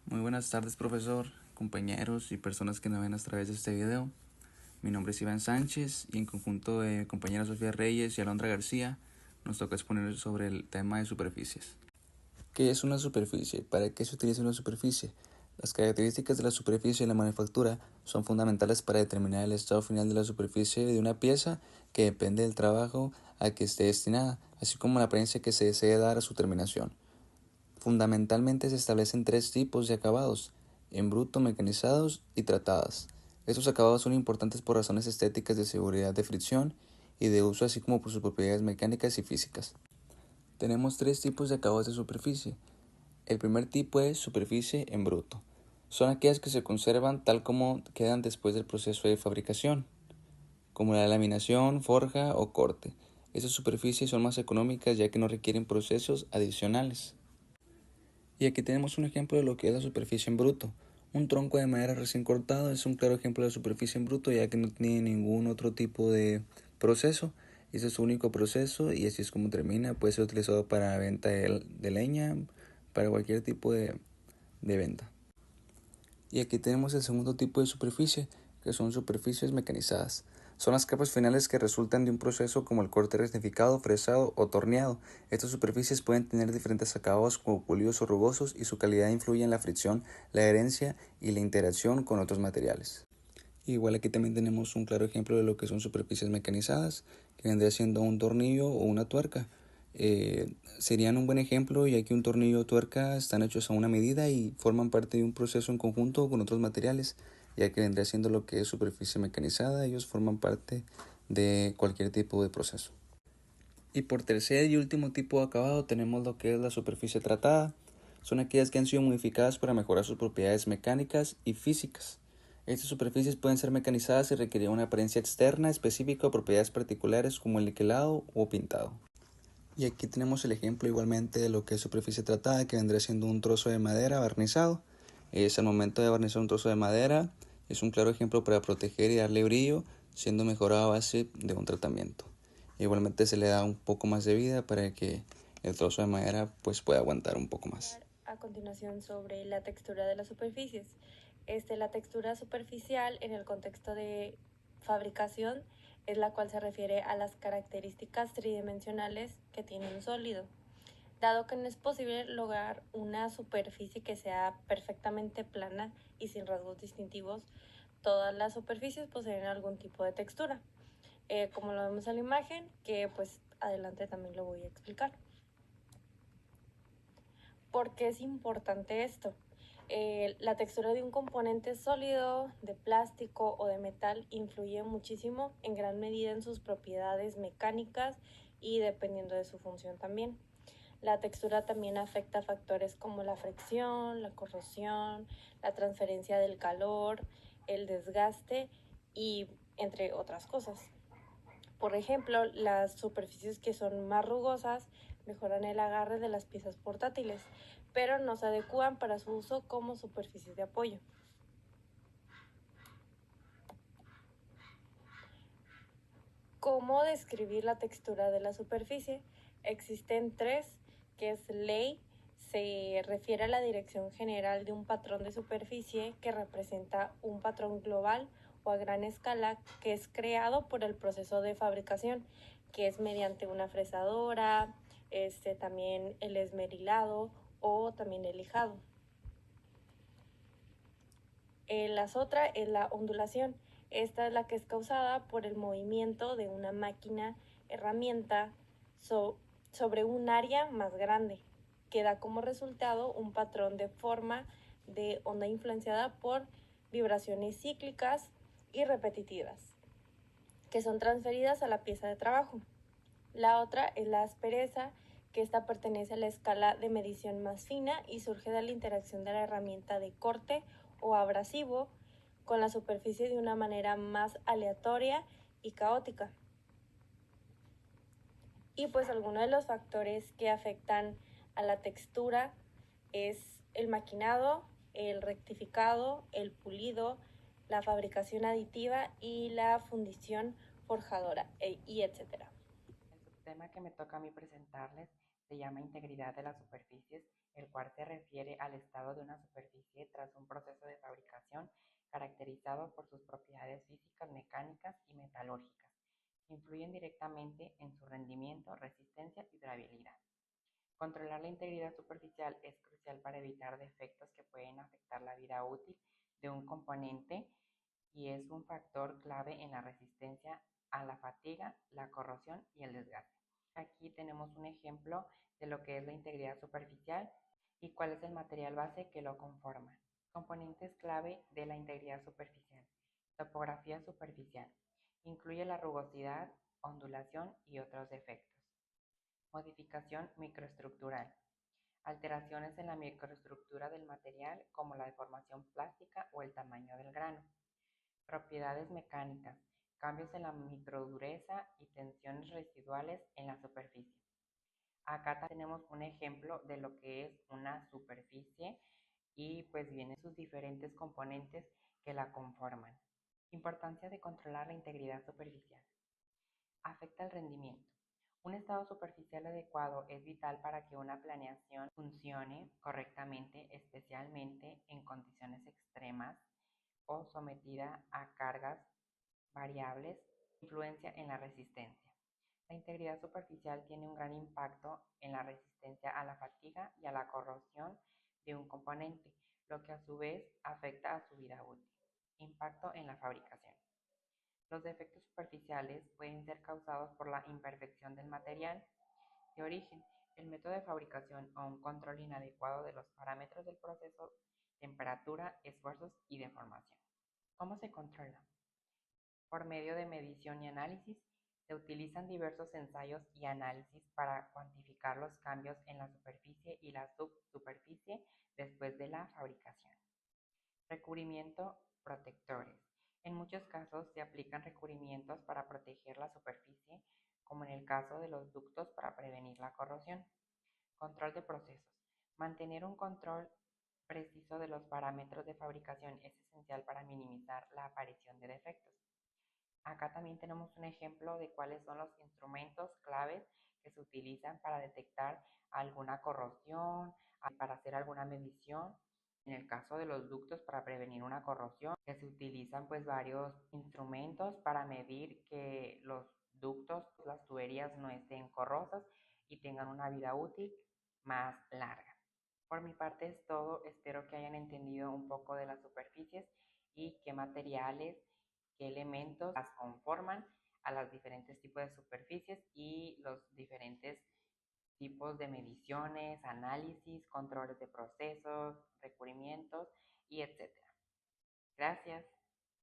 Muy buenas tardes, profesor, compañeros y personas que nos ven a través de este video. Mi nombre es Iván Sánchez y en conjunto de mi compañera Sofía Reyes y Alondra García nos toca exponer sobre el tema de superficies. ¿Qué es una superficie? ¿Para qué se utiliza una superficie? Las características de la superficie en la manufactura son fundamentales para determinar el estado final de la superficie de una pieza que depende del trabajo a que esté destinada, así como la apariencia que se desee dar a su terminación. Fundamentalmente se establecen tres tipos de acabados: en bruto, mecanizados y tratadas. Estos acabados son importantes por razones estéticas, de seguridad de fricción y de uso, así como por sus propiedades mecánicas y físicas. Tenemos tres tipos de acabados de superficie. El primer tipo es superficie en bruto. Son aquellas que se conservan tal como quedan después del proceso de fabricación, como la laminación, forja o corte. Estas superficies son más económicas ya que no requieren procesos adicionales. Y aquí tenemos un ejemplo de lo que es la superficie en bruto. Un tronco de madera recién cortado es un claro ejemplo de superficie en bruto, ya que no tiene ningún otro tipo de proceso. Ese es su único proceso y así es como termina. Puede ser utilizado para venta de leña, para cualquier tipo de venta. Y aquí tenemos el segundo tipo de superficie, que son superficies mecanizadas. Son las capas finales que resultan de un proceso como el corte rectificado, fresado o torneado. Estas superficies pueden tener diferentes acabados como pulidos o rugosos y su calidad influye en la fricción, la adherencia y la interacción con otros materiales. Igual aquí también tenemos un claro ejemplo de lo que son superficies mecanizadas, que vendría siendo un tornillo o una tuerca. Serían un buen ejemplo, ya que un tornillo o tuerca están hechos a una medida y forman parte de un proceso en conjunto con otros materiales, ya que vendría siendo lo que es superficie mecanizada. Ellos forman parte de cualquier tipo de proceso. Y por tercer y último tipo de acabado tenemos lo que es la superficie tratada. Son aquellas que han sido modificadas para mejorar sus propiedades mecánicas y físicas. Estas superficies pueden ser mecanizadas y requerir una apariencia externa específica o propiedades particulares como el niquelado o pintado. Y aquí tenemos el ejemplo igualmente de lo que es superficie tratada, que vendría siendo un trozo de madera barnizado. Es al momento de barnizar un trozo de madera, es un claro ejemplo para proteger y darle brillo, siendo mejorado a base de un tratamiento. Igualmente se le da un poco más de vida para que el trozo de madera pues pueda aguantar un poco más. A continuación sobre la textura de las superficies. La textura superficial en el contexto de fabricación es la cual se refiere a las características tridimensionales que tiene un sólido. Dado que no es posible lograr una superficie que sea perfectamente plana y sin rasgos distintivos, todas las superficies poseen algún tipo de textura. Como lo vemos en la imagen, que pues adelante también lo voy a explicar. ¿Por qué es importante esto? La textura de un componente sólido, de plástico o de metal influye muchísimo, en gran medida, en sus propiedades mecánicas y dependiendo de su función también. La textura también afecta factores como la fricción, la corrosión, la transferencia del calor, el desgaste y entre otras cosas. Por ejemplo, las superficies que son más rugosas mejoran el agarre de las piezas portátiles, pero no se adecúan para su uso como superficies de apoyo. ¿Cómo describir la textura de la superficie? Existen tres, que es ley. Se refiere a la dirección general de un patrón de superficie que representa un patrón global o a gran escala que es creado por el proceso de fabricación, que es mediante una fresadora, también el esmerilado o también el lijado. La otra es la ondulación. Esta es la que es causada por el movimiento de una máquina herramienta sobre un área más grande, que da como resultado un patrón de forma de onda influenciada por vibraciones cíclicas y repetitivas, que son transferidas a la pieza de trabajo. La otra es la aspereza, que esta pertenece a la escala de medición más fina y surge de la interacción de la herramienta de corte o abrasivo con la superficie de una manera más aleatoria y caótica. Y pues algunos de los factores que afectan a la textura es el maquinado, el rectificado, el pulido, la fabricación aditiva y la fundición forjadora, y etcétera. El subtema que me toca a mí presentarles se llama integridad de las superficies. el cual se refiere al estado de una superficie tras un proceso de fabricación caracterizado por sus propiedades físicas, mecánicas y metalúrgicas, que influyen directamente en su rendimiento, resistencia y durabilidad. Controlar la integridad superficial es crucial para evitar defectos que pueden afectar la vida útil de un componente y es un factor clave en la resistencia a la fatiga, la corrosión y el desgaste. Aquí tenemos un ejemplo de lo que es la integridad superficial y cuál es el material base que lo conforma. Componentes clave de la integridad superficial. Topografía superficial. Incluye la rugosidad, ondulación y otros defectos. Modificación microestructural. Alteraciones en la microestructura del material como la deformación plástica o el tamaño del grano. Propiedades mecánicas. Cambios en la microdureza y tensiones residuales en la superficie. Acá tenemos un ejemplo de lo que es una superficie y pues vienen sus diferentes componentes que la conforman. Importancia de controlar la integridad superficial. Afecta el rendimiento. Un estado superficial adecuado es vital para que una planeación funcione correctamente, especialmente en condiciones extremas o sometida a cargas variables, influencia en la resistencia. La integridad superficial tiene un gran impacto en la resistencia a la fatiga y a la corrosión de un componente, lo que a su vez afecta a su vida útil. Impacto en la fabricación. Los defectos superficiales pueden ser causados por la imperfección del material de origen, el método de fabricación o un control inadecuado de los parámetros del proceso, temperatura, esfuerzos y deformación. ¿Cómo se controla? Por medio de medición y análisis, se utilizan diversos ensayos y análisis para cuantificar los cambios en la superficie y la subsuperficie después de la fabricación. Recubrimiento protectores. En muchos casos se aplican recubrimientos para proteger la superficie, como en el caso de los ductos para prevenir la corrosión. Control de procesos. Mantener un control preciso de los parámetros de fabricación es esencial para minimizar la aparición de defectos. Acá también tenemos un ejemplo de cuáles son los instrumentos claves que se utilizan para detectar alguna corrosión, para hacer alguna medición. En el caso de los ductos para prevenir una corrosión, que se utilizan pues varios instrumentos para medir que los ductos, las tuberías no estén corrosas y tengan una vida útil más larga. Por mi parte es todo, espero que hayan entendido un poco de las superficies y qué materiales, qué elementos las conforman a los diferentes tipos de superficies y los diferentes tipos de mediciones, análisis, controles de procesos, recubrimientos y etcétera. Gracias.